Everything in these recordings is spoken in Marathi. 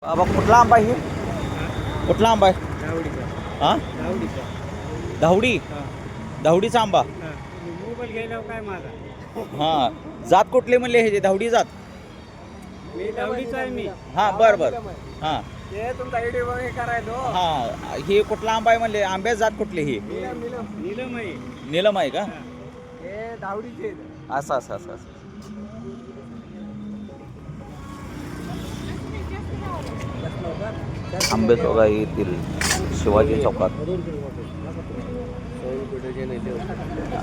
बाबा कुठला आंबा आहे? कुठला आंबा आहे? धावडीचा. हा धावडीचा. धावडी हा. धावडीचा आंबा. हा. मोबाईल घ्यायला काय माझा? हा जात कुठले म्हणले हे धावडी जात? मी धावडीचा आहे मी. हा बर बर. हा ते तुमचा व्हिडिओ हे करायचो. हा हे कुठला आंबा आहे म्हणले? आंब्याची जात कुठली ही? नीलम आहे. नीलम आहे का? हे धावडीचे. असं असं असं असं. आंबेजोगाई येथील शिवाजी चौकात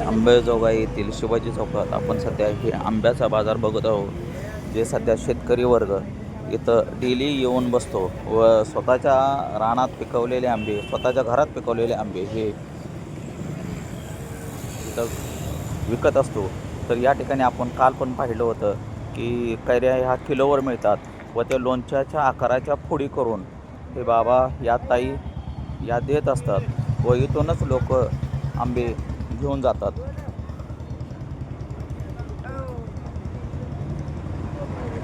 आंबेजोगाई येथील शिवाजी चौकात आपण सध्या हे आंब्याचा बाजार बघत आहोत. जे सध्या शेतकरी वर्ग इथं डेली येऊन बसतो व स्वतःच्या रानात पिकवलेले आंबे, स्वतःच्या घरात पिकवलेले आंबे हे इथं विकत असतो. तर या ठिकाणी आपण काल पण पाहिलं होतं की कैऱ्या ह्या किलोवर मिळतात व ते लोणच्याच्या आकाराच्या फोडी करून हे बाबा या ताई या देत असतात व इथूनच लोक आंबे घेऊन जातात.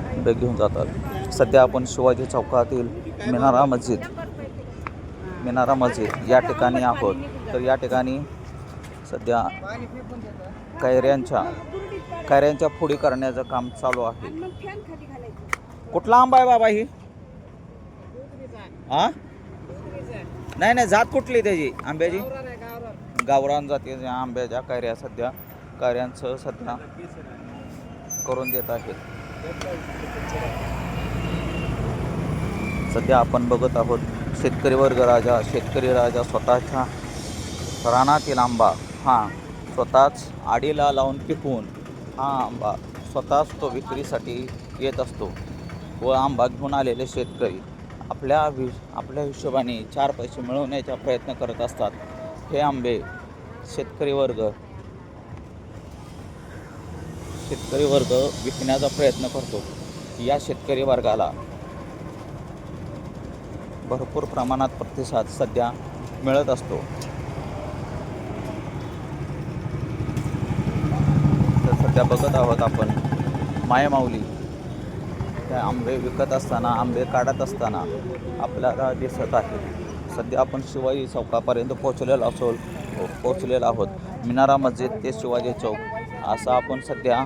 आंबे घेऊन जातात. सध्या आपण शिवाजी चौकातील मिनारा मस्जिद या ठिकाणी आहोत. तर या ठिकाणी सध्या कैऱ्यांच्या फोडी करण्याचं काम चालू आहे. कुठला आंबा आहे बाबा ही? हा नाही नाही जात कुठली त्याची आंब्याची? गावरान जातीच्या आंब्याच्या कैऱ्यांचं सध्या करून देत आहेत. सध्या आपण बघत आहोत शेतकरी राजा स्वतःच्या रानातील आंबा स्वतःच आडीला लावून पिकवून हा आंबा स्वतःच तो विक्रीसाठी येत असतो व आंबा घेऊन आलेले शेतकरी आपल्या हिशोबाने 4 पैसे मिळवण्याचा प्रयत्न करत असतात. हे आंबे शेतकरी वर्ग विकण्याचा प्रयत्न करतो. या शेतकरी वर्गाला भरपूर प्रमाणात प्रतिसाद सध्या मिळत असतो. तर सध्या बघत आहोत आपण मायमाऊली त्या आंबे विकत असताना, आंबे काढत असताना आपल्याला दिसत आहे. सध्या आपण शिवाजी चौकापर्यंत पोहोचलेलो आहोत. मिनारा मस्जिद ते शिवाजी चौक असं आपण सध्या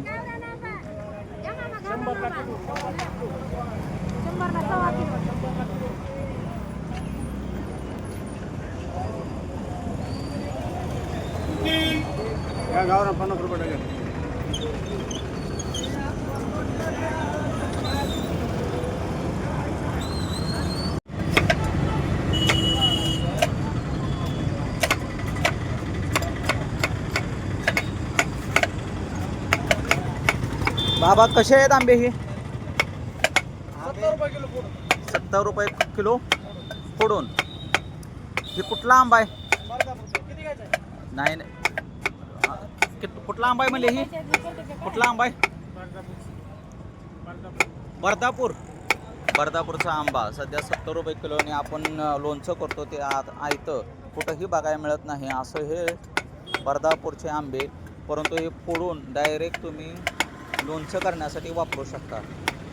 या गावाला 50 रुपये टाका. बाबा कसे आहेत आंबे हे? 70 रुपये किलो पुढं. 70 रुपये किलो फोडून. हे कुठला आंबा आहे? किती घ्यायचं आहे? नाही कुठला आंबा आहे म्हणले ही? कुठला आंबा आहे? बर्दापूरचा आंबा सध्या 70 रुपये किलोने आपण लोणचं करतो ते आयतं कुठंही बघायला मिळत नाही असं हे बर्दापूरचे आंबे. परंतु हे फोडून डायरेक्ट तुम्ही लोणचं करण्यासाठी वापरू शकता.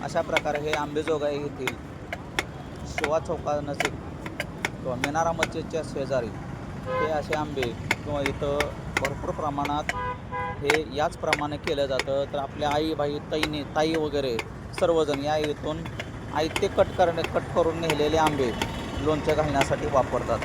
अशा प्रकारे हे आंबेजोगाई येथील शिवा चौका नजीक किंवा मिनारा मस्जिदच्या शेजारी हे असे आंबे किंवा इथं भरपूर प्रमाणात हे याचप्रमाणे केलं जातं. तर आपल्या ताई वगैरे सर्वजण या इथून आयते कट करून नेलेले आंबे लोणचं घालण्यासाठी वापरतात.